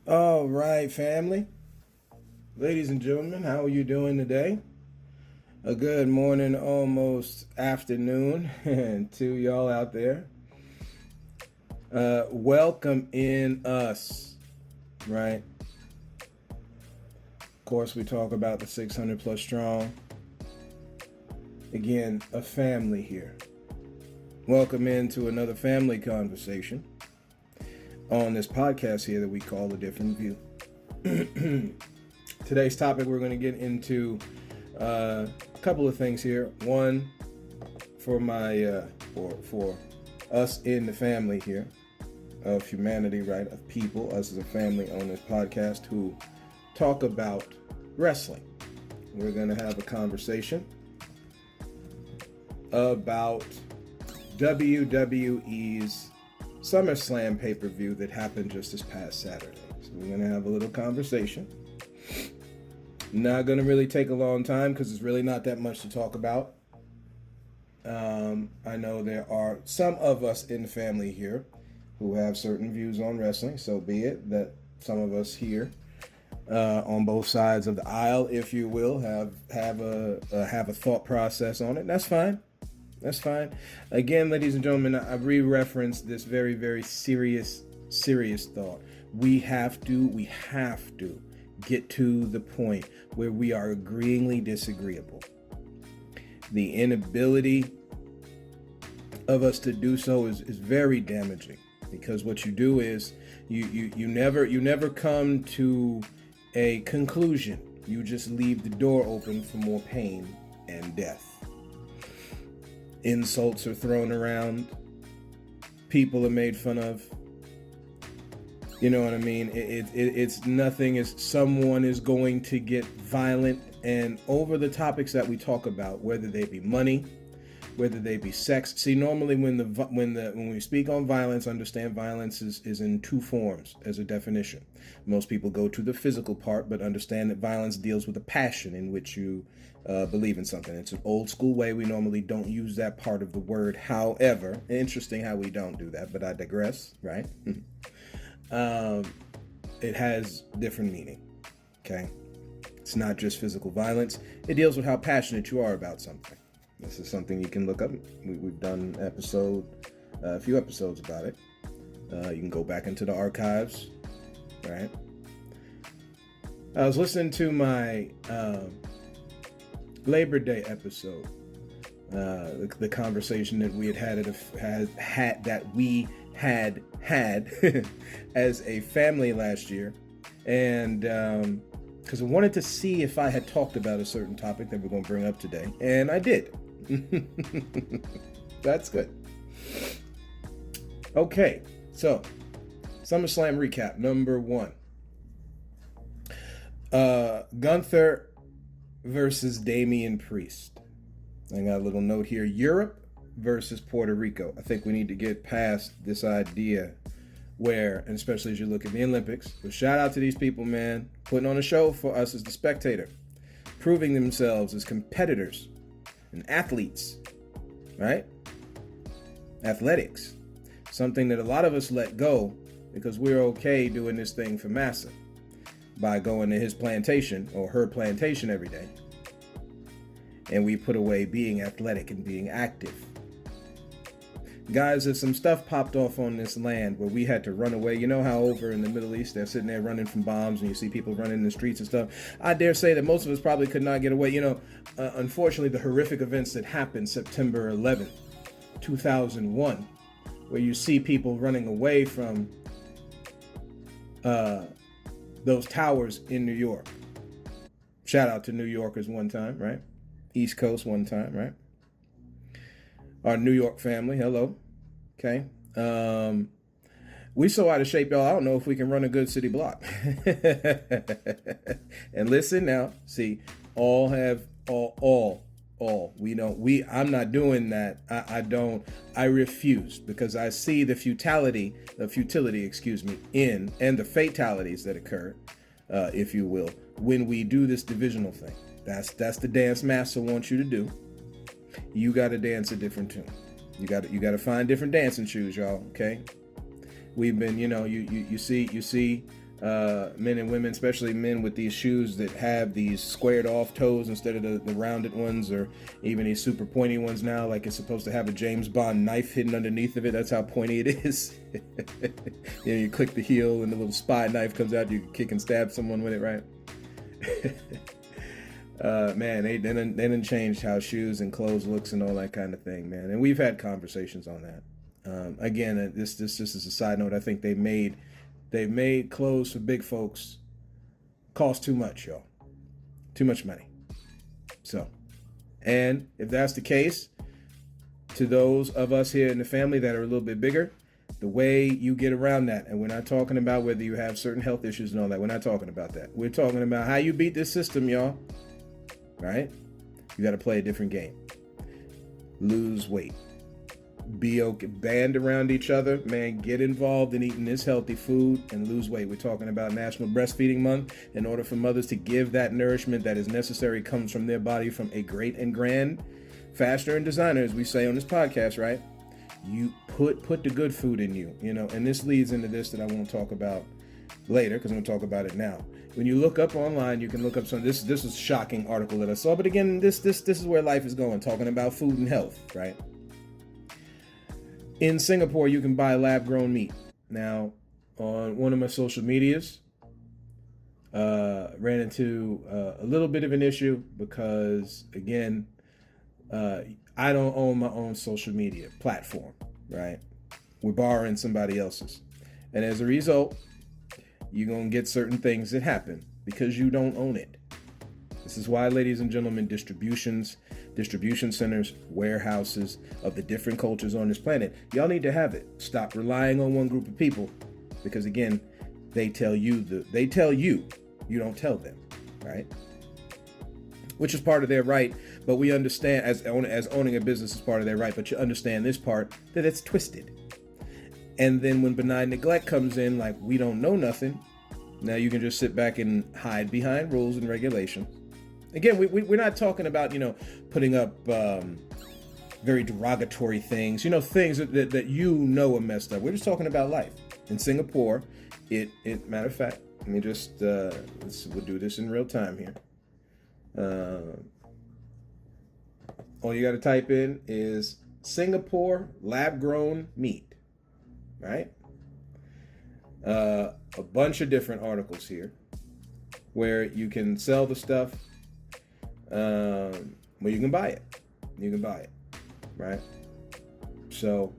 All right, family. Ladies and gentlemen, how are you doing today? A good morning, almost afternoon, and to y'all out there. Welcome in us, right? Of course, we talk about the 600 plus strong. Again, a family here. Welcome into another family conversation on this podcast here that we call A Different View. Today's topic, we're going to get into a couple of things here. One, for my for us in the family here of humanity, right? Of people, us as a family on this podcast who talk about wrestling. We're going to have a conversation about WWE's Summerslam pay-per-view that happened just this past Saturday. So we're going to have a little conversation. Not going to really take a long time because it's really not that much to talk about. I know there are some of us in the family here who have certain views on wrestling, so be it that some of us here on both sides of the aisle, if you will, have a thought process on it. That's fine. That's fine. Again, ladies and gentlemen, I re-referenced this very, very serious thought. We have to get to the point where we are agreeingly disagreeable. The inability of us to do so is very damaging, because what you do is you never come to a conclusion. You just leave the door open for more pain and death. Insults are thrown around. People are made fun of. You know what I mean? It's nothing is someone is going to get violent and over the topics that we talk about, whether they be money, whether they be sex. See, normally when we speak on violence, understand violence is in two forms as a definition. Most people go to the physical part, but understand that violence deals with a passion in which you believe in something. It's an old school way. We normally don't use that part of the word. However, interesting how we don't do that, but I digress, right? It has different meaning, okay? It's not just physical violence. It deals with how passionate you are about something. This is something you can look up. We've done a few episodes about it. You can go back into the archives, right? I was listening to my Labor Day episode, the conversation that we had as a family last year, and because I wanted to see if I had talked about a certain topic that we're going to bring up today, and I did. That's good. Okay, so SummerSlam recap number 1. Gunther versus Damian Priest. I got a little note here. Europe versus Puerto Rico. I think we need to get past this idea where, and especially as you look at the Olympics, but shout out to these people, man, putting on a show for us as the spectator, proving themselves as competitors and athletes, right? Athletics. Something that a lot of us let go because we're okay doing this thing for Massa by going to his plantation or her plantation every day. And we put away being athletic and being active. Guys, if some stuff popped off on this land where we had to run away, you know how over in the Middle East they're sitting there running from bombs and you see people running in the streets and stuff. I dare say that most of us probably could not get away. You know, unfortunately, the horrific events that happened September 11th, 2001, where you see people running away from those towers in New York. Shout out to New Yorkers one time, right? East Coast one time, right? Our New York family, hello. Okay. We so out of shape, y'all. I don't know if we can run a good city block. And listen now, see, all. I'm not doing that. I refuse, because I see the futility, in, and the fatalities that occur, if you will, when we do this divisional thing. That's the dance master wants you to do. You got to dance a different tune. You got to find different dancing shoes, y'all. Okay. We've been, you see men and women, especially men with these shoes that have these squared off toes instead of the rounded ones, or even these super pointy ones now, like it's supposed to have a James Bond knife hidden underneath of it. That's how pointy it is. You click the heel and the little spy knife comes out. You can kick and stab someone with it, right? Man, they didn't change how shoes and clothes looks and all that kind of thing, man. And we've had conversations on that. Again, this just is a side note. I think they made clothes for big folks cost too much, y'all. Too much money. So, and if that's the case, to those of us here in the family that are a little bit bigger, the way you get around that, and we're not talking about whether you have certain health issues and all that. We're not talking about that. We're talking about how you beat this system, y'all. Right? You got to play a different game. Lose weight. Be okay, band around each other, man. Get involved in eating this healthy food and lose weight. We're talking about National Breastfeeding Month. In order for mothers to give that nourishment that is necessary, comes from their body from a great and grand fashioner and designer, as we say on this podcast, right? You put the good food in you, you know. And this leads into this that I want to talk about later, because I'm going to talk about it now. When you look up online, you can look up some. This is a shocking article that I saw, but again, this is where life is going. Talking about food and health, right? In Singapore, you can buy lab-grown meat. Now, on one of my social medias, ran into a little bit of an issue because, again, I don't own my own social media platform, right? We're borrowing somebody else's. And as a result, you're going to get certain things that happen because you don't own it. This is why, ladies and gentlemen, distribution centers, warehouses of the different cultures on this planet, y'all need to have it. Stop relying on one group of people, because again, they tell you, you don't tell them, right? Which is part of their right, but we understand as owning a business is part of their right, but you understand this part, that it's twisted. And then when benign neglect comes in, like we don't know nothing, now you can just sit back and hide behind rules and regulations. Again, we're not talking about, putting up very derogatory things, things that are messed up. We're just talking about life. In Singapore, matter of fact, let me just, we'll do this in real time here. All you got to type in is Singapore lab-grown meat, right? A bunch of different articles here where you can sell the stuff. Well, you can buy it. You can buy it, right? So,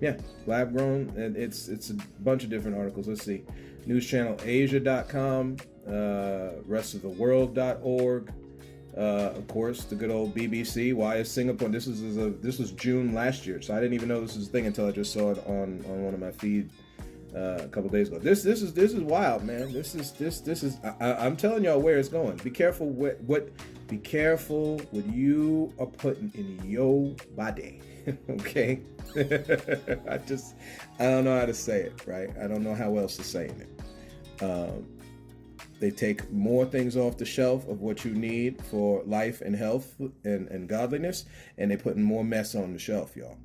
yeah, lab grown. It's a bunch of different articles. Let's see, news channel Asia.com, restoftheworld.org. Of course, the good old BBC. Why is Singapore? This was June last year, so I didn't even know this was a thing until I just saw it on one of my feed. A couple days ago. This is wild, man. This is. I'm telling y'all where it's going. Be careful Be careful what you are putting in your body. Okay. I don't know how to say it, right? I don't know how else to say it. They take more things off the shelf of what you need for life and health and godliness, and they putting more mess on the shelf, y'all.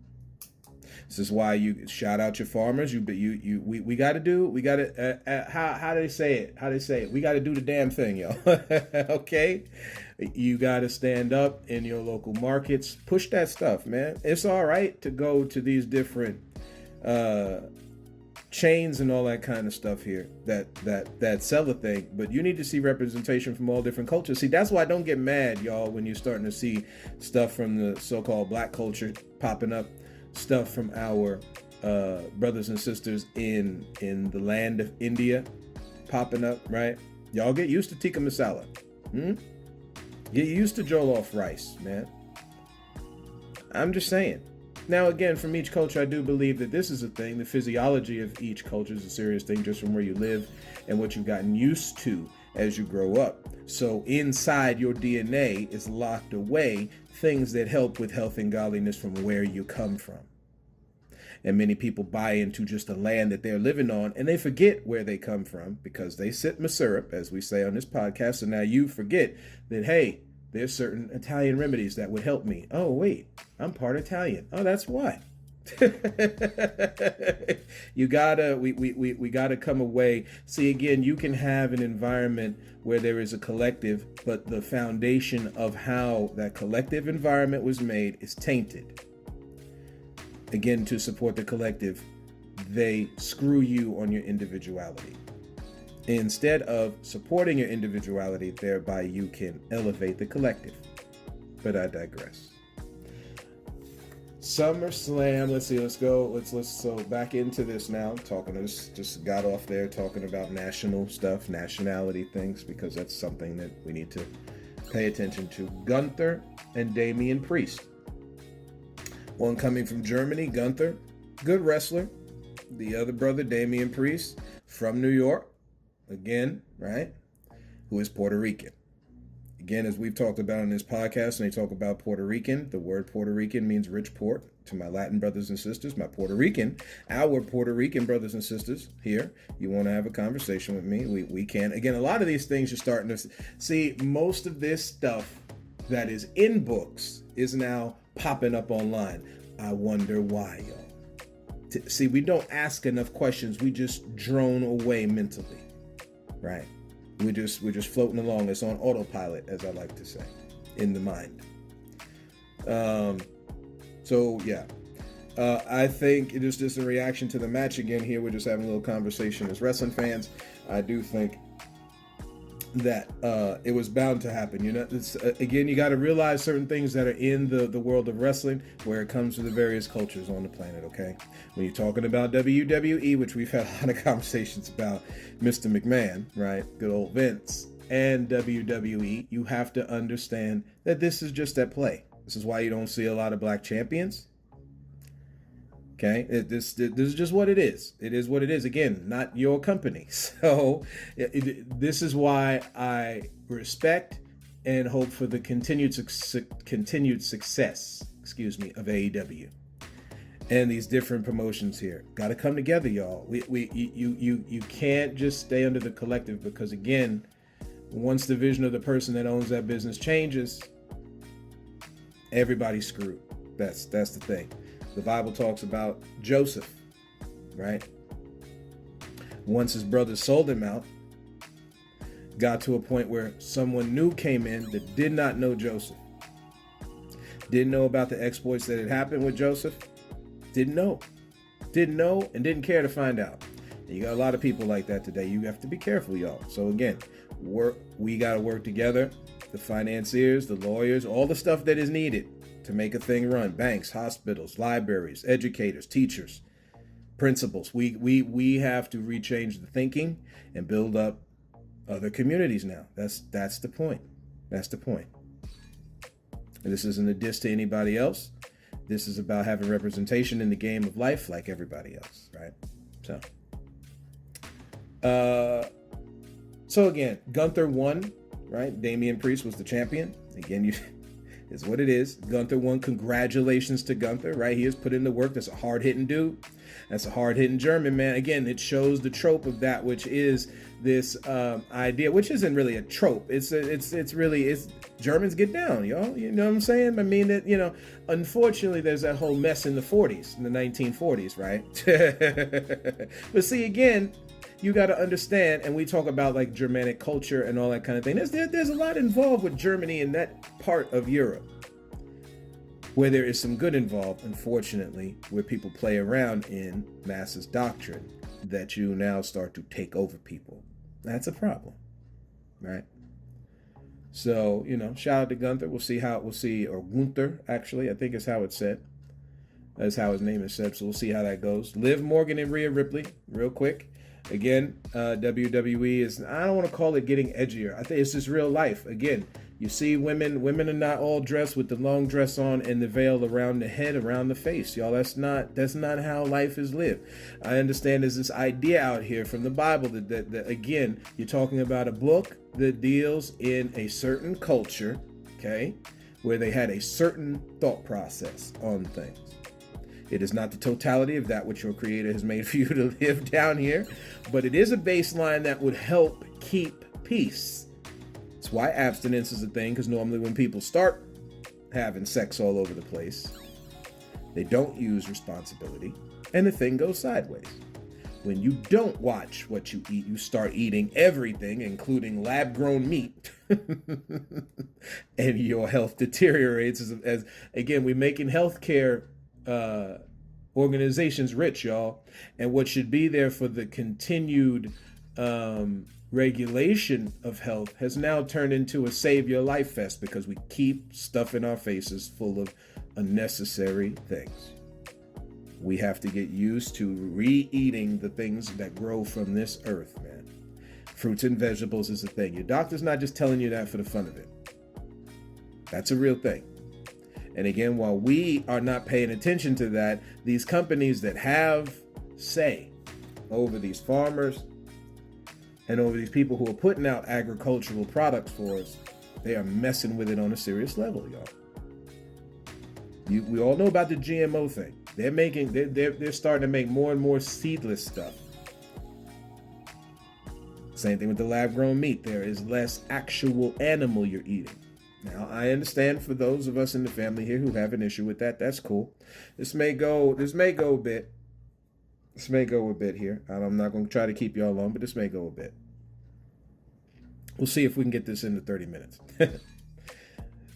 This is why you shout out your farmers. We got to how do they say it? We got to do the damn thing, y'all. Okay. You got to stand up in your local markets, push that stuff, man. It's all right to go to these different, chains and all that kind of stuff here that sell a thing, but you need to see representation from all different cultures. See, that's why I don't get mad, y'all, when you're starting to see stuff from the so-called black culture popping up, stuff from our brothers and sisters in the land of India popping up, right? Y'all get used to tikka masala. Get used to jollof rice, man. I'm just saying. Now, again, from each culture, I do believe that this is a thing. The physiology of each culture is a serious thing, just from where you live and what you've gotten used to as you grow up. So inside your DNA is locked away things that help with health and godliness from where you come from. And many people buy into just the land that they're living on, and they forget where they come from because they sip my syrup, as we say on this podcast. So now you forget that, hey, there's certain Italian remedies that would help me. Oh, wait, I'm part Italian. Oh, that's why. You gotta, we gotta come away. See, again, you can have an environment where there is a collective, but the foundation of how that collective environment was made is tainted. Again, to support the collective, they screw you on your individuality. Instead of supporting your individuality, thereby you can elevate the collective. But I digress. SummerSlam. Let's see. Let's go. So back into this now. Talking this, just got off there talking about national stuff, nationality things, because that's something that we need to pay attention to. Gunther and Damian Priest. One coming from Germany, Gunther, good wrestler. The other brother, Damian Priest, from New York, again, right? Who is Puerto Rican. Again, as we've talked about in this podcast, and they talk about Puerto Rican, the word Puerto Rican means rich port. To my Latin brothers and sisters, our Puerto Rican brothers and sisters here, you want to have a conversation with me, we can. Again, a lot of these things you're starting to see, most of this stuff that is in books is now popping up online. I wonder why, y'all. See, we don't ask enough questions. We just drone away mentally, right? We're just floating along. It's on autopilot, as I like to say, in the mind. So yeah, I think it is just a reaction to the match again. Here, we're just having a little conversation as wrestling fans. I do think that it was bound to happen. You know, it's, again, you got to realize certain things that are in the world of wrestling where it comes to the various cultures on the planet, okay? When you're talking about WWE, which we've had a lot of conversations about, Mr. McMahon, right? Good old Vince, and WWE, you have to understand that this is just at play. This is why you don't see a lot of black champions. Okay, this is just what it is. It is what it is. Again, not your company. So this is why I respect and hope for the continued success, of AEW and these different promotions here. Got to come together, y'all. You can't just stay under the collective, because again, once the vision of the person that owns that business changes, everybody's screwed. That's the thing. The Bible talks about Joseph, right? Once his brothers sold him out, got to a point where someone new came in that did not know Joseph. Didn't know about the exploits that had happened with Joseph. Didn't know, and didn't care to find out. And you got a lot of people like that today. You have to be careful, y'all. So again, we got to work together. The financiers, the lawyers, all the stuff that is needed to make a thing run. Banks, hospitals, libraries, educators, teachers, principals. We have to rechange the thinking and build up other communities now. That's the point. That's the point. And this isn't a diss to anybody else. This is about having representation in the game of life like everybody else, right? So again, Gunther won, right? Damian Priest was the champion. Again, is what it is. Gunther won. Congratulations to Gunther, right? He has put in the work. That's a hard-hitting dude. That's a hard-hitting German, man. Again, it shows the trope of that, which is this idea, which isn't really a trope. It's Germans get down, y'all. You know what I'm saying? I mean, unfortunately, there's that whole mess in the 40s, in the 1940s, right? But see, again, you got to understand, and we talk about like Germanic culture and all that kind of thing. There's a lot involved with Germany in that part of Europe, where there is some good involved, unfortunately, where people play around in masses doctrine that you now start to take over people. That's a problem, right? So, shout out to Gunther. We'll see, or Gunther, actually, I think is how it's said. That's how his name is said, so we'll see how that goes. Liv Morgan and Rhea Ripley, real quick. Again, WWE is, I don't want to call it getting edgier. I think it's just real life. Again, you see women are not all dressed with the long dress on and the veil around the head, around the face. Y'all, that's not how life is lived. I understand there's this idea out here from the Bible that again, you're talking about a book that deals in a certain culture, okay, where they had a certain thought process on things. It is not the totality of that which your Creator has made for you to live down here, but it is a baseline that would help keep peace. That's why abstinence is a thing, because normally when people start having sex all over the place, They don't use responsibility, and the thing goes sideways. When you don't watch what you eat, you start eating everything, including lab-grown meat, and your health deteriorates. As again, we're making healthcare organizations rich, y'all, and what should be there for the continued regulation of health has now turned into a save your life fest because we keep stuffing our faces full of unnecessary things. We have to get used to re-eating the things that grow from this earth, man. Fruits and vegetables is a thing. Your doctor's not just telling you that for the fun of it. That's a real thing. And again, while we are not paying attention to that, these companies that have say over these farmers and over these people who are putting out agricultural products for us, they are messing with it on a serious level, y'all. We all know about the GMO thing. They're starting to make more and more seedless stuff. Same thing with the lab-grown meat. There is less actual animal you're eating. Now, I understand for those of us in the family here who have an issue with that, that's cool. This may go a bit. This may go a bit here. I'm not going to try to keep y'all long, but this may go a bit. We'll see if we can get this into 30 minutes.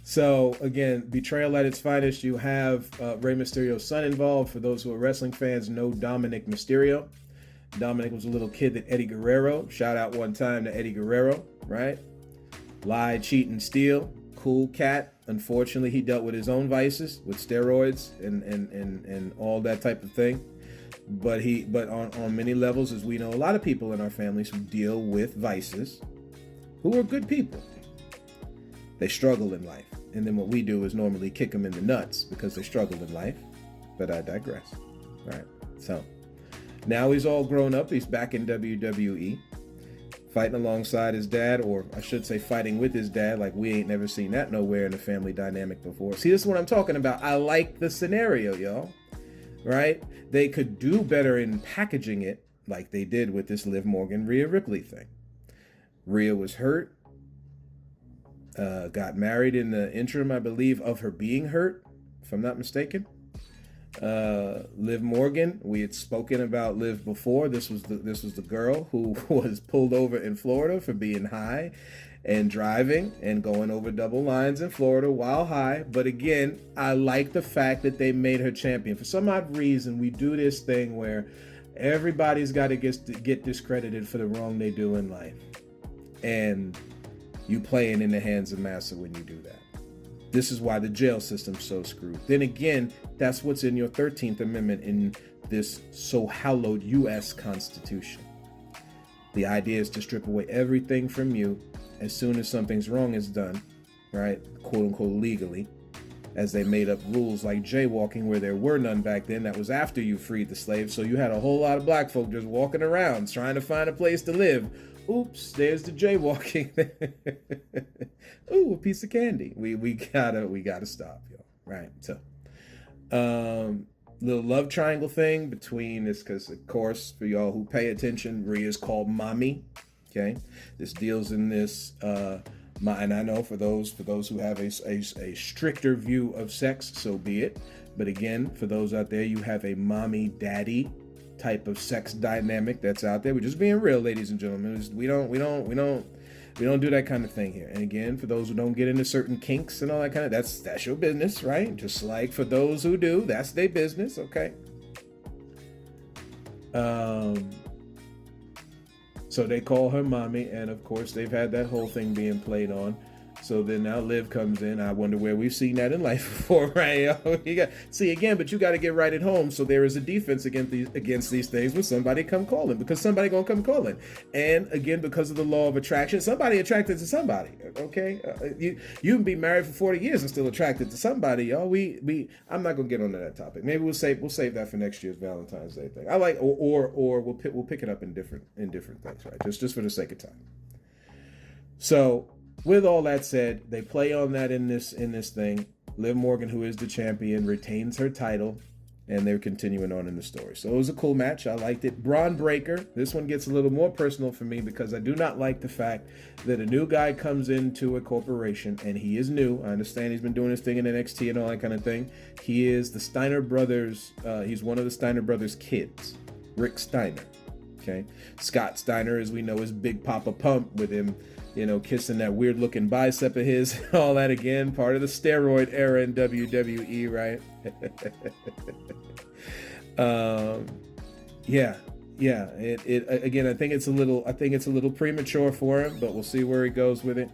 So, again, betrayal at its finest. You have Rey Mysterio's son involved. For those who are wrestling fans, know Dominic Mysterio. Dominic was a little kid that Eddie Guerrero. Shout out one time to Eddie Guerrero, right? Lie, cheat, and steal. Cool cat. Unfortunately, he dealt with his own vices, with steroids and all that type of thing. But on many levels, as we know, a lot of people in our families who deal with vices, who are good people, they struggle in life. And then what we do is normally kick them in the nuts because they struggle in life. But I digress. All right. So now he's all grown up. He's back in WWE, fighting alongside his dad, or I should say fighting with his dad, like we ain't never seen that nowhere in a family dynamic before. See, this is what I'm talking about. I like the scenario, y'all. Right? They could do better in packaging it like they did with this Liv Morgan, Rhea Ripley thing. Rhea was hurt. Got married in the interim, I believe, of her being hurt, if I'm not mistaken. Liv Morgan, we had spoken about Liv before. This was the girl who was pulled over in Florida for being high and driving and going over double lines in Florida while high. But again, I like the fact that they made her champion. For some odd reason, we do this thing where everybody's got to get discredited for the wrong they do in life. And you playing in the hands of massa when you do that. This is why the jail system's so screwed. Then again, that's what's in your 13th Amendment in this so hallowed U.S. Constitution. The idea is to strip away everything from you as soon as something's wrong is done, right? Quote unquote legally, as they made up rules like jaywalking where there were none back then. That was after you freed the slaves. So you had a whole lot of black folk just walking around trying to find a place to live. Oops, there's the jaywalking. Ooh, a piece of candy. We gotta stop, yo. Right. So little love triangle thing between this, because of course, for y'all who pay attention, Rhea's called mommy. Okay. This deals in this and I know for those who have a stricter view of sex, so be it. But again, for those out there, you have a mommy daddy type of sex dynamic that's out there. We're just being real, ladies and gentlemen. We don't do that kind of thing here. And again, for those who don't get into certain kinks and all that kind of, that's your business, right? Just like for those who do, that's their business, okay? So they call her mommy, and of course they've had that whole thing being played on. So then now Liv comes in. I wonder where we've seen that in life before, right? See again, but you got to get right at home. So there is a defense against these things when somebody come calling, because somebody gonna come calling. And again, because of the law of attraction, somebody attracted to somebody. Okay, you can be married for 40 years and still attracted to somebody, y'all. I'm not gonna get onto that topic. Maybe we'll save that for next year's Valentine's Day thing. I like, or we'll pick it up in different things, right? Just for the sake of time. So, with all that said, they play on that in this thing. Liv Morgan, who is the champion, retains her title. and they're continuing on in the story. So it was a cool match. I liked it. Braun Breaker. This one gets a little more personal for me because I do not like the fact that a new guy comes into a corporation, and he is new. I understand he's been doing his thing in NXT and all that kind of thing. He is the Steiner brothers. He's one of the Steiner brothers' kids, Rick Steiner. Okay, Scott Steiner, as we know, is Big Papa Pump, with him, kissing that weird looking bicep of his, all that again, part of the steroid era in WWE, right? Yeah. It again, I think it's a little premature for him, but we'll see where he goes with it.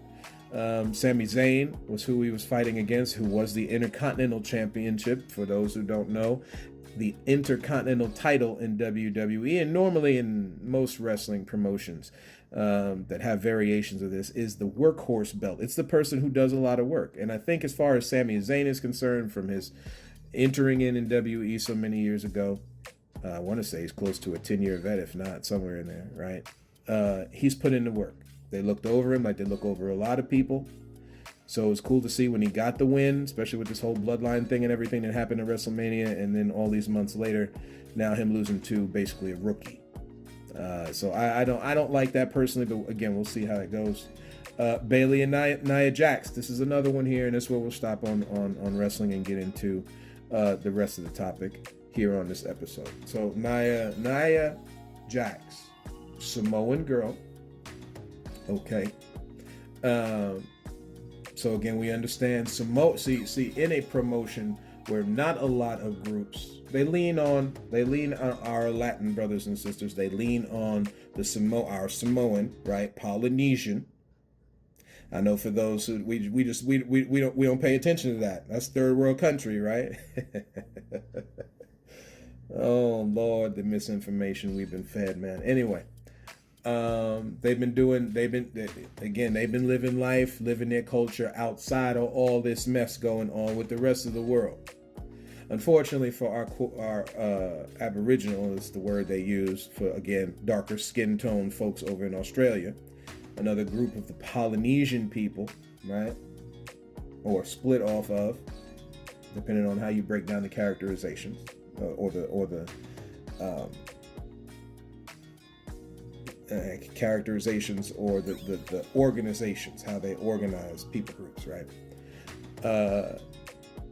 Sami Zayn was who he was fighting against, who was the Intercontinental Championship, for those who don't know. The Intercontinental title in WWE, and normally in most wrestling promotions that have variations of this, is the workhorse belt. It's the person who does a lot of work. And I think as far as Sami Zayn is concerned, from his entering in WWE so many years ago, I want to say he's close to a 10-year vet, if not somewhere in there, right? He's put in the work. They looked over him like they look over a lot of people. So it was cool to see when he got the win, especially with this whole bloodline thing and everything that happened at WrestleMania, and then all these months later, now him losing to basically a rookie. So I don't like that personally, but again, we'll see how it goes. Bayley and Nia Jax. This is another one here, and this is where we'll stop on wrestling and get into the rest of the topic here on this episode. So Nia Jax, Samoan girl. Okay. So again, we understand see in a promotion where not a lot of groups, they lean on our Latin brothers and sisters. They lean on our Samoan, right? Polynesian. I know for those who we don't pay attention to that. That's third world country, right? Oh Lord, the misinformation we've been fed, man. Anyway. They've been living life, living their culture outside of all this mess going on with the rest of the world. Unfortunately for our Aboriginal is the word they use for, again, darker skin tone folks over in Australia, another group of the Polynesian people, right? Or split off of, depending on how you break down the characterizations or the characterizations or the organizations, how they organize people groups, right?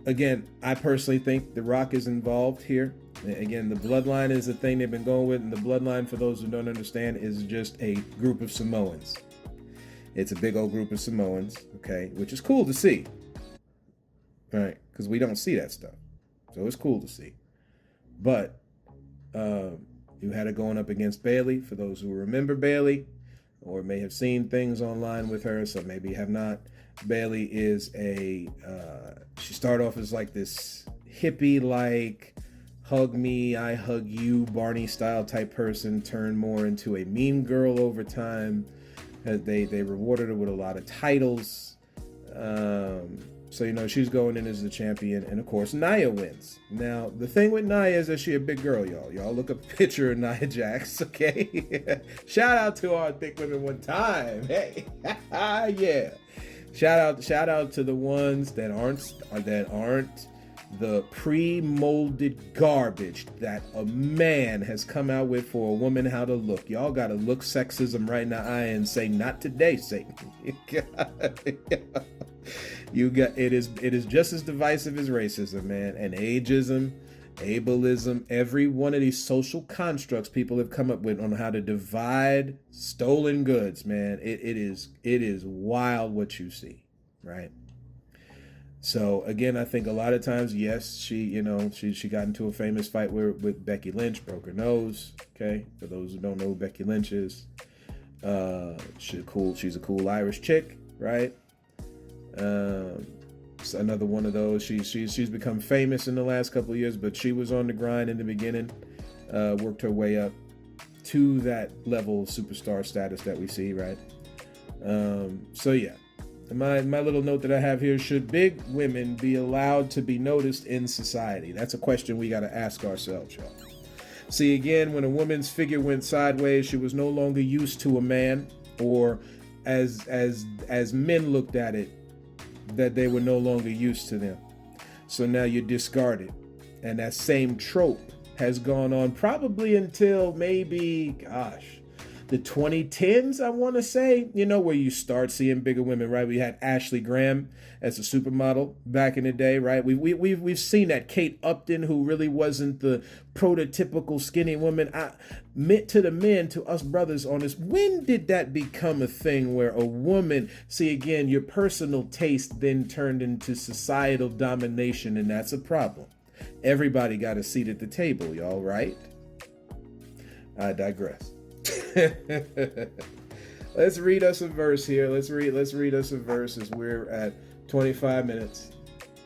Again, I personally think The Rock is involved here. Again, the bloodline is the thing they've been going with, and the bloodline, for those who don't understand, is just a group of Samoans. It's a big old group of Samoans, okay, which is cool to see, right? Because we don't see that stuff, so it's cool to see. But you had her going up against Bayley, for those who remember Bayley or may have seen things online with her, so maybe have not. Bayley is she started off as like this hippie-like, hug me, I hug you, Barney style type person, turned more into a mean girl over time. They rewarded her with a lot of titles. So, she's going in as the champion, and of course, Nia wins. Now, the thing with Nia is that she's a big girl, y'all. Y'all look up a picture of Nia Jax, okay? Shout out to our thick women one time. Hey, yeah. Shout out to the ones that aren't the pre-molded garbage that a man has come out with for a woman how to look. Y'all gotta look sexism right in the eye and say, "Not today, Satan." It is just as divisive as racism, man, and ageism, ableism, every one of these social constructs people have come up with on how to divide stolen goods, man. It is wild what you see, right? So again, I think a lot of times, yes, she got into a famous fight with Becky Lynch, broke her nose. Okay, for those who don't know who Becky Lynch is, she's a cool Irish chick, right? It's another one of those. She's become famous in the last couple of years, but she was on the grind in the beginning, worked her way up to that level of superstar status that we see, right? So yeah, my little note that I have here: should big women be allowed to be noticed in society? That's a question we got to ask ourselves, y'all. See, again, when a woman's figure went sideways, she was no longer used to a man, or as men looked at it, that they were no longer used to them. So now you're discarded. And that same trope has gone on probably until maybe, the 2010s, I want to say, where you start seeing bigger women, right? We had Ashley Graham as a supermodel back in the day, right? We've seen that Kate Upton, who really wasn't the prototypical skinny woman. Meant to the men, to us brothers on this, when did that become a thing where a woman, see again, your personal taste then turned into societal domination, and that's a problem. Everybody got a seat at the table, y'all, right? I digress. Let's read us a verse here. Let's read us a verse as we're at 25 minutes.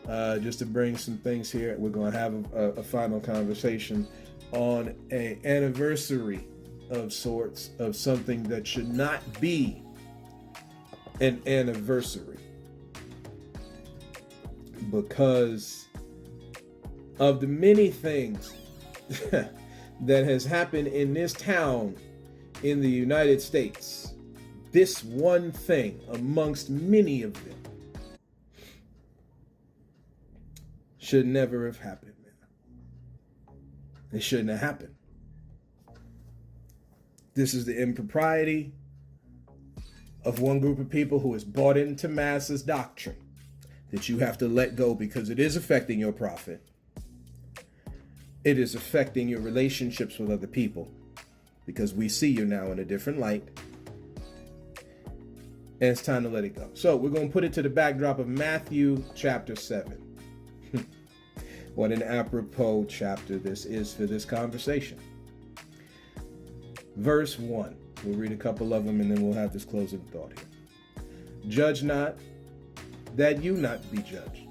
Just to bring some things here. We're going to have a final conversation on an anniversary of sorts of something that should not be an anniversary, because of the many things that has happened in this town in the United States. This one thing amongst many of them should never have happened, man. It shouldn't have happened. This is the impropriety of one group of people who has bought into masses doctrine that you have to let go because it is affecting your profit. It is affecting your relationships with other people because we see you now in a different light. And it's time to let it go. So we're going to put it to the backdrop of Matthew chapter 7. What an apropos chapter this is for this conversation. Verse 1. We'll read a couple of them and then we'll have this closing thought here. Judge not, that you not be judged.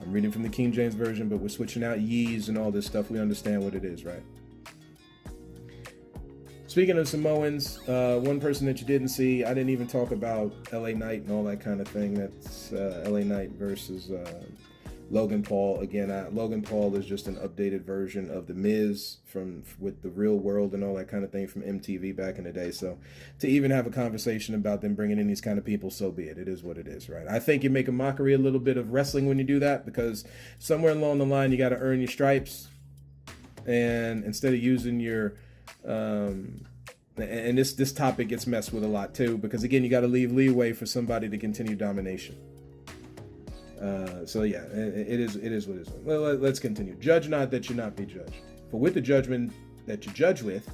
I'm reading from the King James Version, but we're switching out ye's and all this stuff. We understand what it is, right? Speaking of Samoans, one person that you didn't see, I didn't even talk about LA Knight and all that kind of thing. That's LA Knight versus Logan Paul. Again, Logan Paul is just an updated version of The Miz with the Real World and all that kind of thing from MTV back in the day. So to even have a conversation about them bringing in these kind of people, so be it. It is what it is, right? I think you make a mockery a little bit of wrestling when you do that, because somewhere along the line you got to earn your stripes, and instead of using your and this topic gets messed with a lot too, because again, you got to leave leeway for somebody to continue domination. So yeah, it is what it is. Well, let's continue. Judge not that you not be judged. For with the judgment that you judge with,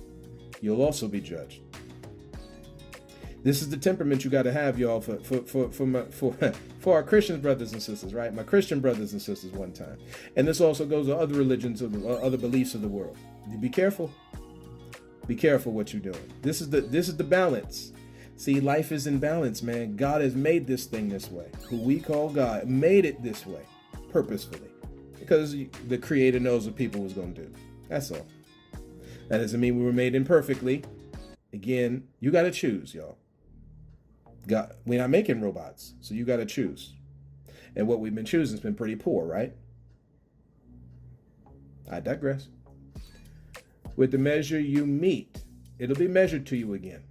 you'll also be judged. This is the temperament you got to have, y'all, for our Christian brothers and sisters, right? My Christian brothers and sisters one time. And this also goes to other religions, other beliefs of the world. Be careful. Be careful what you're doing. This is the balance. See, life is in balance, man. God has made this thing this way. Who we call God made it this way, purposefully, because the Creator knows what people was going to do. That's all. That doesn't mean we were made imperfectly. Again, you got to choose, y'all. We're not making robots, so you got to choose. And what we've been choosing has been pretty poor, right? I digress. With the measure you meet, it'll be measured to you again.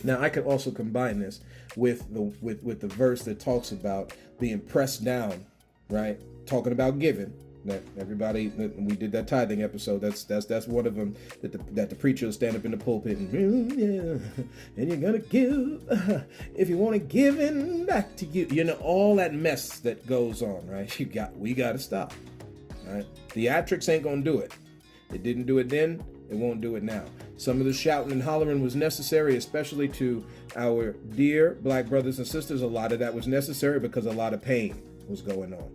Now, I could also combine this with the verse that talks about being pressed down, right? Talking about giving. That everybody, we did that tithing episode. That's one of them that the preacher will stand up in the pulpit and you're gonna give if you want to give it back to you. You know, all that mess that goes on, right? We got to stop, right? Theatrics ain't gonna do it. It didn't do it then. It won't do it now. Some of the shouting and hollering was necessary, especially to our dear black brothers and sisters. A lot of that was necessary because a lot of pain was going on.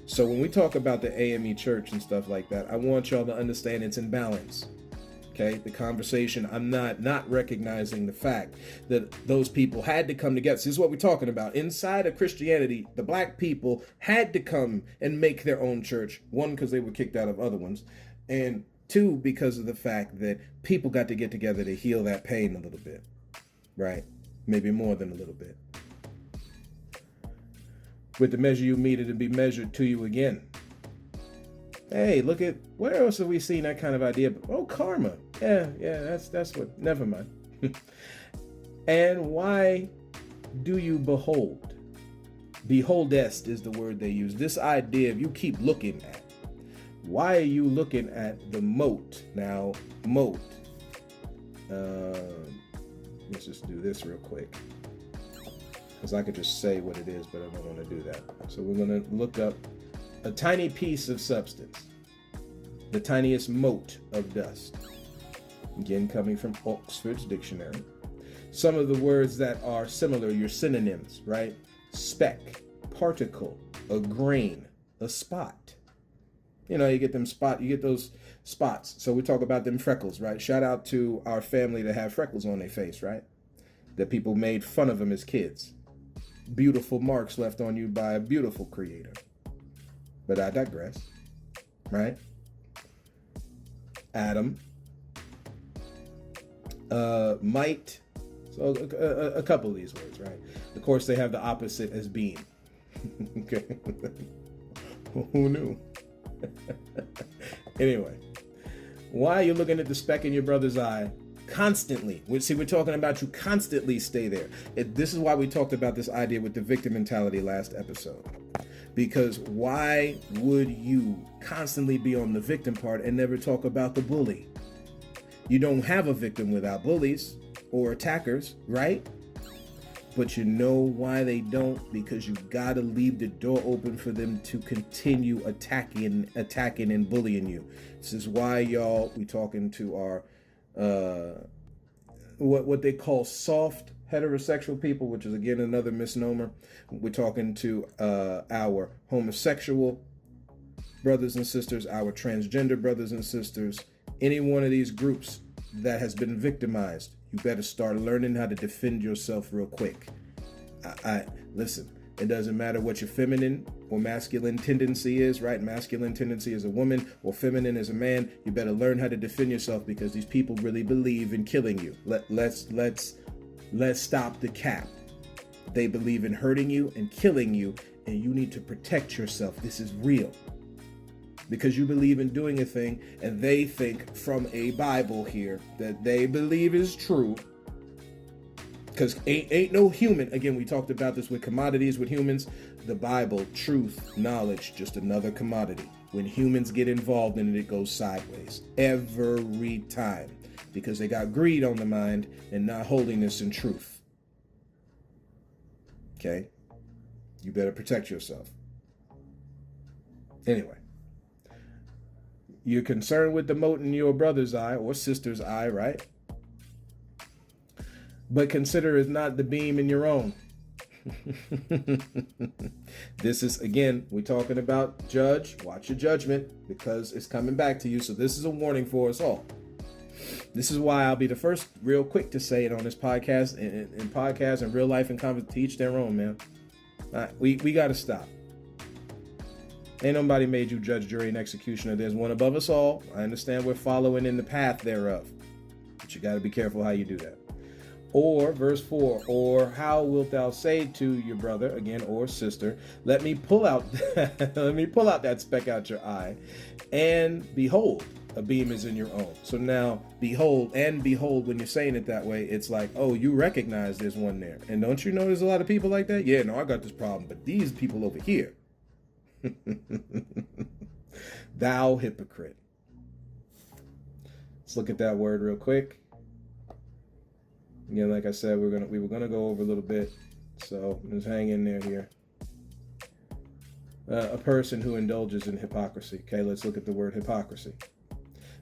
So when we talk about the AME church and stuff like that, I want y'all to understand it's in balance. Okay, the conversation, I'm not recognizing the fact that those people had to come together. This is what we're talking about. Inside of Christianity, the black people had to come and make their own church. One, because they were kicked out of other ones. And two, because of the fact that people got to get together to heal that pain a little bit, right? Maybe more than a little bit. With the measure you meet, it'll be measured to you again. Hey, look at, where else have we seen that kind of idea? Oh, karma. Yeah, that's what, never mind. And why do you behold? Beholdest is the word they use. This idea of you keep looking at. Why are you looking at the mote? Now, mote. Let's just do this real quick, because I could just say what it is, but I don't want to do that. So we're going to look up a tiny piece of substance, the tiniest mote of dust. Again, coming from Oxford's dictionary. Some of the words that are similar, your synonyms, right? Speck, particle, a grain, a spot. You know, you get those spots. So we talk about them freckles, right? Shout out to our family that have freckles on their face, right? That people made fun of them as kids. Beautiful marks left on you by a beautiful creator. But I digress, right? Atom, might. So a couple of these words, right? Of course, they have the opposite as beam. Okay. Who knew? Anyway, why are you looking at the speck in your brother's eye constantly? See, we're talking about you constantly stay there. This is why we talked about this idea with the victim mentality last episode. Because why would you constantly be on the victim part and never talk about the bully? You don't have a victim without bullies or attackers, right? But you know why they don't? Because you gotta leave the door open for them to continue attacking and bullying you. This is why, y'all, we talking to our what they call soft heterosexual people, which is again another misnomer. We're talking to our homosexual brothers and sisters, our transgender brothers and sisters, any one of these groups that has been victimized. You better start learning how to defend yourself real quick. Listen, it doesn't matter what your feminine or masculine tendency is, right? Masculine tendency is a woman or feminine is a man. You better learn how to defend yourself, because these people really believe in killing you. Let's stop the cap. They believe in hurting you and killing you, and you need to protect yourself. This is real. Because you believe in doing a thing, and they think from a Bible here that they believe is true. Because ain't no human, again, we talked about this with commodities with humans, the Bible, truth, knowledge, just another commodity. When humans get involved in it, it goes sideways every time, because they got greed on the mind and not holiness and truth. Okay? You better protect yourself. Anyway. You're concerned with the mote in your brother's eye or sister's eye, right? But consider it not the beam in your own. This is, again, we're talking about judge. Watch your judgment, because it's coming back to you. So this is a warning for us all. This is why I'll be the first real quick to say it on this podcast, in podcasts and real life and conference, to each their own, man. We got to stop. Ain't nobody made you judge, jury, and executioner. There's one above us all. I understand we're following in the path thereof, but you got to be careful how you do that. Or, verse 4, or how wilt thou say to your brother, again, or sister, let me pull out that speck out your eye, and behold, a beam is in your own. So now, behold, when you're saying it that way, it's like, oh, you recognize there's one there. And don't you know there's a lot of people like that? Yeah, no, I got this problem, but these people over here. Thou hypocrite. Let's look at that word real quick. Again, like I said, we were gonna go over a little bit, so just hang in there here. A person who indulges in hypocrisy. Okay, let's look at the word hypocrisy.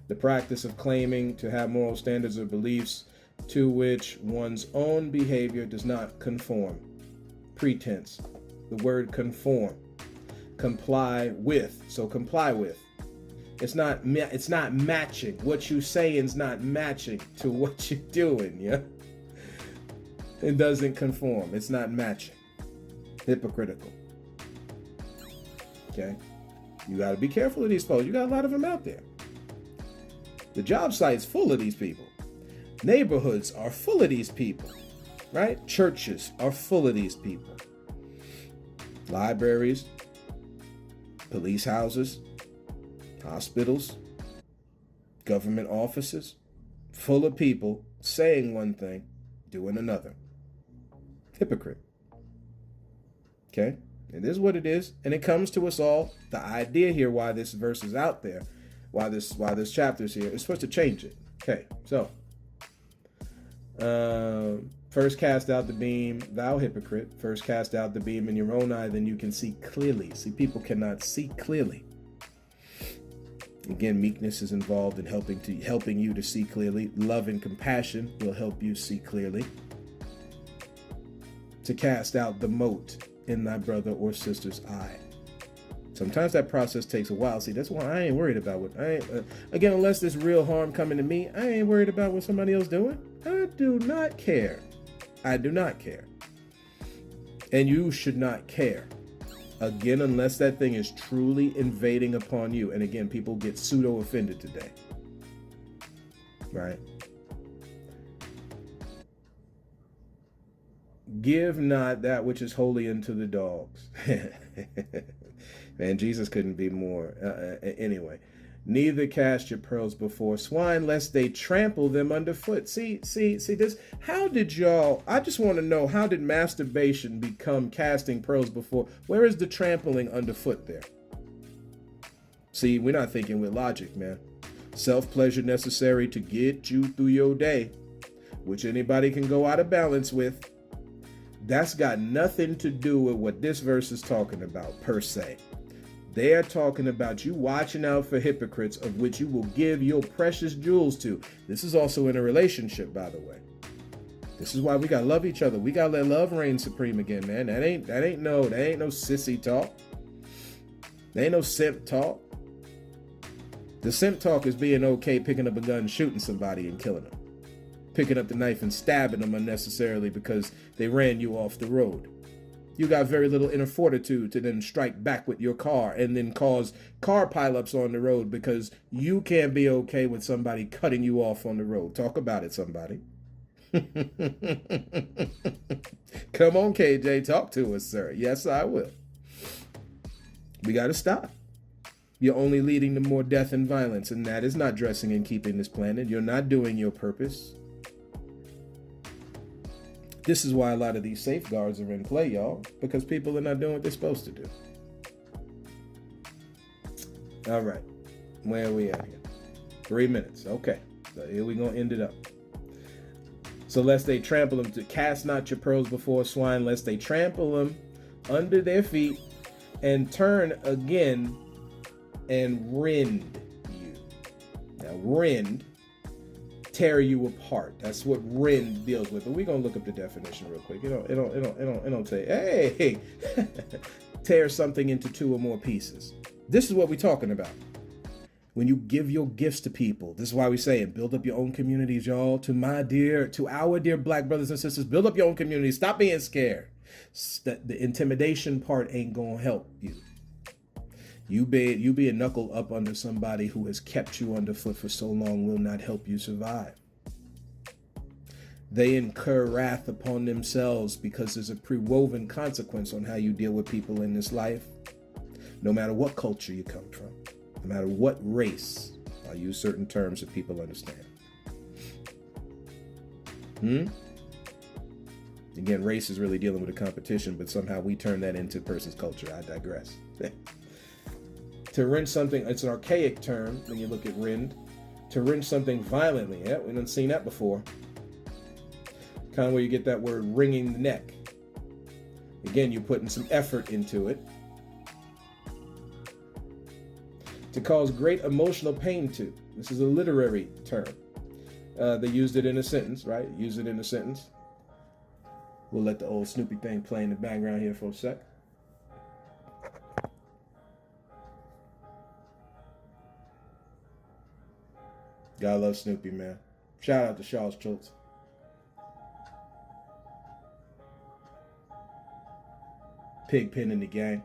The practice of claiming to have moral standards or beliefs to which one's own behavior does not conform. Pretense. The word conform. Comply with. So comply with. It's not matching. What you saying is not matching to what you're doing, yeah? It doesn't conform. It's not matching. Hypocritical. Okay? You got to be careful of these folks. You got a lot of them out there. The job site's full of these people. Neighborhoods are full of these people, right? Churches are full of these people. Libraries, police houses, hospitals, government offices, full of people saying one thing, doing another. Hypocrite. Okay? And this is what it is. And it comes to us all. The idea here, why this verse is out there, why this chapter is here, is supposed to change it. Okay, so first cast out the beam, thou hypocrite. First cast out the beam in your own eye, then you can see clearly. See, people cannot see clearly. Again, meekness is involved in helping you to see clearly. Love and compassion will help you see clearly. To cast out the mote in thy brother or sister's eye. Sometimes that process takes a while. See, that's why I ain't worried about again, unless there's real harm coming to me, I ain't worried about what somebody else doing. I do not care. I do not care. And you should not care. Again, unless that thing is truly invading upon you. And again, people get pseudo offended today. Right? Give not that which is holy unto the dogs. Man, Jesus couldn't be more. Anyway, neither cast your pearls before swine, lest they trample them underfoot. See this. How did y'all? I just want to know, how did masturbation become casting pearls before? Where is the trampling underfoot there? See, we're not thinking with logic, man. Self-pleasure necessary to get you through your day, which anybody can go out of balance with. That's got nothing to do with what this verse is talking about, per se. They are talking about you watching out for hypocrites, of which you will give your precious jewels to. This is also in a relationship, by the way. This is why we gotta love each other. We gotta let love reign supreme again, man. That ain't no sissy talk. That ain't no simp talk. The simp talk is being okay picking up a gun, shooting somebody, and killing them. Picking up the knife and stabbing them unnecessarily because they ran you off the road. You got very little inner fortitude to then strike back with your car and then cause car pileups on the road because you can't be okay with somebody cutting you off on the road. Talk about it, somebody. Come on, KJ, talk to us, sir. Yes, I will. We got to stop. You're only leading to more death and violence, and that is not dressing and keeping this planet. You're not doing your purpose. This is why a lot of these safeguards are in play, y'all, because people are not doing what they're supposed to do. All right. Where are we at here? 3 minutes. Okay. So here we're going to end it up. So lest they trample them, to cast not your pearls before swine, lest they trample them under their feet and turn again and rend you. Now, rend, tear you apart. That's what rend deals with. But we're gonna look up the definition real quick. It don't say, hey, tear something into two or more pieces. This is what we're talking about. When you give your gifts to people, this is why we say it. Build up your own communities, y'all. To our dear black brothers and sisters, build up your own communities. Stop being scared. The intimidation part ain't gonna help you. You be a knuckle up under somebody who has kept you underfoot for so long will not help you survive. They incur wrath upon themselves because there's a pre-woven consequence on how you deal with people in this life. No matter what culture you come from, no matter what race, I use certain terms that people understand. Again, race is really dealing with a competition, but somehow we turn that into a person's culture. I digress. To rend something, it's an archaic term when you look at rend. To rend something violently. Yeah, we done seen that before. Kind of where you get that word wringing the neck. Again, you're putting some effort into it. To cause great emotional pain to. This is a literary term. They used it in a sentence, right? Use it in a sentence. We'll let the old Snoopy thing play in the background here for a sec. God love Snoopy, man. Shout out to Charles Schultz. Pigpen in the gang.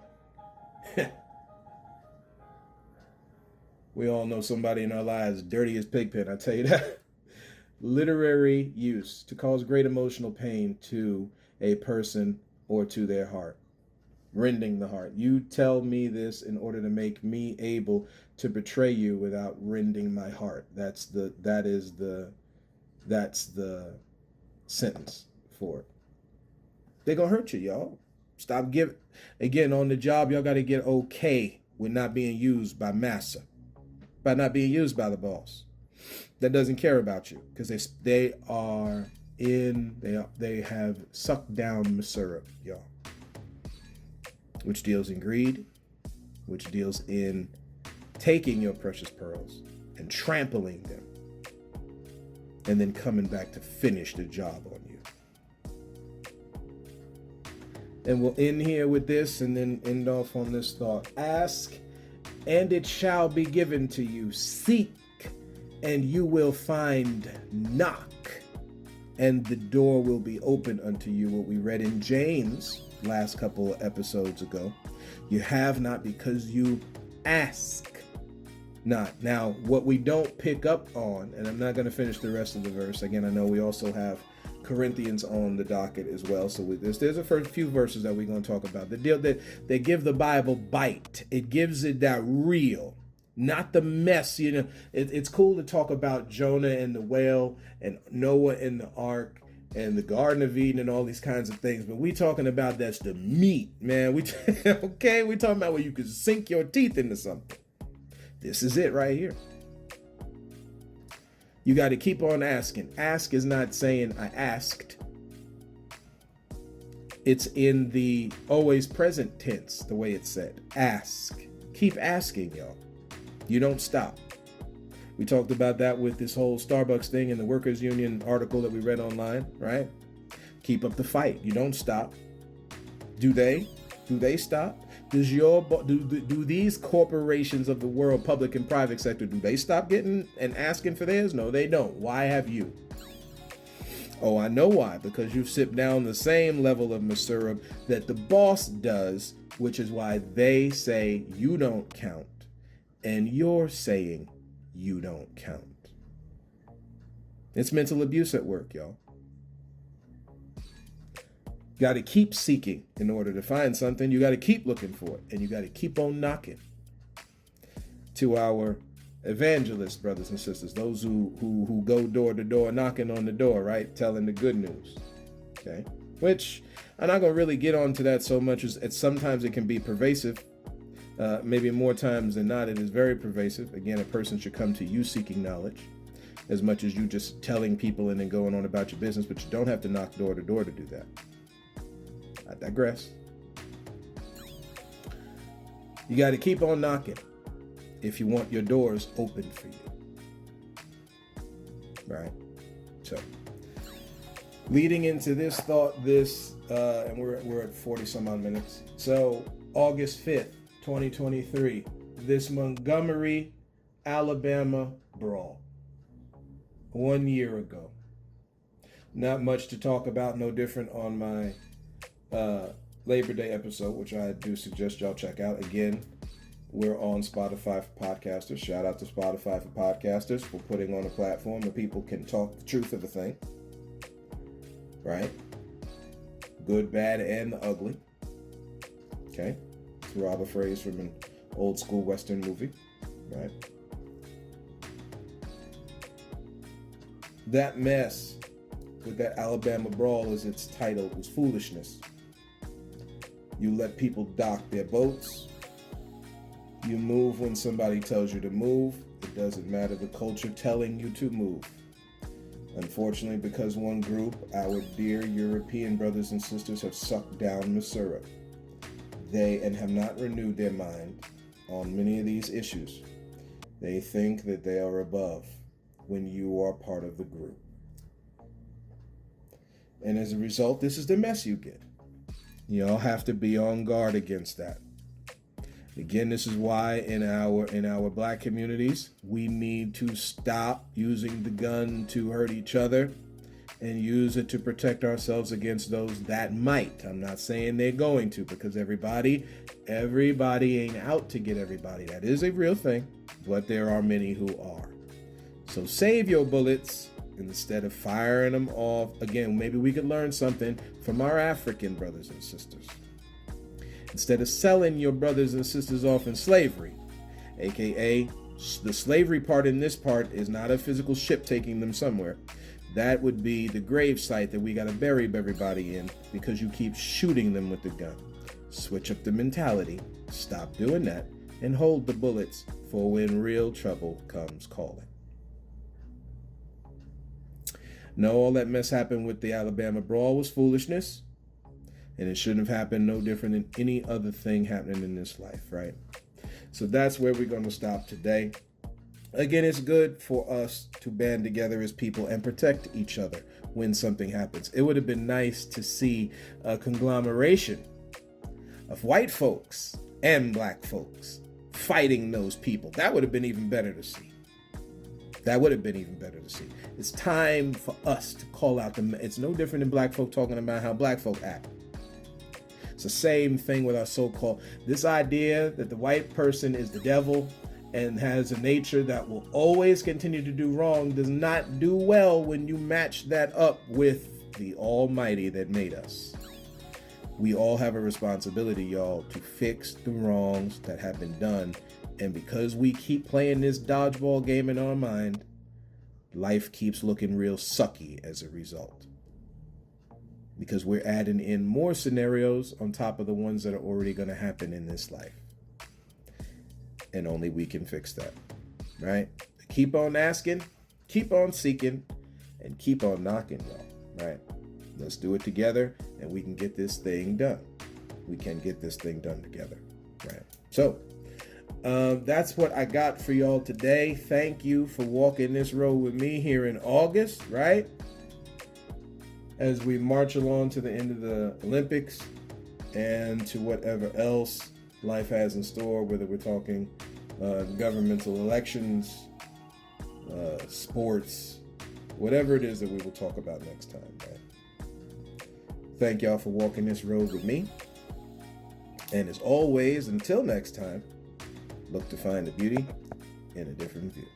We all know somebody in our lives dirty as Pigpen, I tell you that. Literary use to cause great emotional pain to a person or to their heart. Rending the heart. You tell me this in order to make me able to betray you without rending my heart. That's the sentence for it. They're gonna hurt you, y'all. Stop giving. Again, on the job, y'all got to get okay with not being used by massa, by not being used by the boss that doesn't care about you, because they have sucked down syrup, y'all, which deals in greed, which deals in taking your precious pearls and trampling them, and then coming back to finish the job on you. And we'll end here with this and then end off on this thought. Ask, and it shall be given to you. Seek, and you will find. Knock, and the door will be open unto you. What we read in James last couple of episodes ago. You have not because you ask not. Now, what we don't pick up on, and I'm not going to finish the rest of the verse. Again, I know we also have Corinthians on the docket as well. So there's a few verses that we're going to talk about. The deal that they give the Bible bite. It gives it that real, not the mess. You know, it's cool to talk about Jonah and the whale and Noah and the ark and the Garden of Eden and all these kinds of things. But we talking about that's the meat, man. Okay, we talking about where you can sink your teeth into something. This is it right here. You got to keep on asking. Ask is not saying I asked. It's in the always present tense, the way it's said. Ask. Keep asking, y'all. You don't stop. We talked about that with this whole Starbucks thing in the workers' union article that we read online, right? Keep up the fight. You don't stop. Do they? Do they stop? Do these corporations of the world, public and private sector, do they stop getting and asking for theirs? No, they don't. Why have you? Oh, I know why. Because you sip down the same level of syrup that the boss does, which is why they say you don't count. And you're saying you don't count. It's mental abuse at work, y'all. Got to keep seeking in order to find something. You got to keep looking for it, and you got to keep on knocking. To our evangelists, brothers and sisters, those who go door to door, knocking on the door, right, telling the good news. Okay, which I'm not gonna really get onto that so much as sometimes it can be pervasive. Maybe more times than not, it is very pervasive. Again, a person should come to you seeking knowledge as much as you just telling people and then going on about your business. But you don't have to knock door to door to do that. I digress. You got to keep on knocking if you want your doors open for you. Right? So, leading into this thought, and we're at 40 some odd minutes. So, August 5th, 2023, this Montgomery, Alabama brawl. 1 year ago. Not much to talk about, no different on my Labor Day episode, which I do suggest y'all check out. Again, we're on Spotify for podcasters. Shout out to Spotify for podcasters for putting on a platform where people can talk the truth of the thing. Right? Good, bad, and the ugly. Okay? To rob a phrase from an old school Western movie. Right? That mess with that Alabama brawl, as its title, was foolishness. You let people dock their boats. You move when somebody tells you to move. It doesn't matter the culture telling you to move. Unfortunately, because one group, our dear European brothers and sisters, have sucked down syrup. They have not renewed their mind on many of these issues. They think that they are above when you are part of the group. And as a result, this is the mess you get. You all have to be on guard against that. Again, this is why in our black communities, we need to stop using the gun to hurt each other and use it to protect ourselves against those that might. I'm not saying they're going to, because everybody ain't out to get everybody. That is a real thing, but there are many who are. So save your bullets instead of firing them off. Again, maybe we could learn something from our African brothers and sisters. Instead of selling your brothers and sisters off in slavery, aka the slavery part in this part is not a physical ship taking them somewhere. That would be the grave site that we got to bury everybody in because you keep shooting them with the gun. Switch up the mentality, stop doing that, and hold the bullets for when real trouble comes calling. No, all that mess happened with the Alabama Brawl was foolishness, and it shouldn't have happened no different than any other thing happening in this life, right? So that's where we're going to stop today. Again, it's good for us to band together as people and protect each other when something happens. It would have been nice to see a conglomeration of white folks and black folks fighting those people. That would have been even better to see. It's time for us to call out it's no different than black folk talking about how black folk act. It's the same thing with our so-called, this idea that the white person is the devil and has a nature that will always continue to do wrong does not do well when you match that up with the Almighty that made us. We all have a responsibility, y'all, to fix the wrongs that have been done. And because we keep playing this dodgeball game in our mind, life keeps looking real sucky as a result. Because we're adding in more scenarios on top of the ones that are already going to happen in this life. And only we can fix that, right? Keep on asking, keep on seeking, and keep on knocking, y'all, right? Let's do it together, and we can get this thing done. We can get this thing done together, right? So, that's what I got for y'all today. Thank you for walking this road with me here in August, right? As we march along to the end of the Olympics and to whatever else life has in store, whether we're talking governmental elections, sports, whatever it is that we will talk about next time, right? Thank y'all for walking this road with me. And as always, until next time, look to find the beauty in a different view.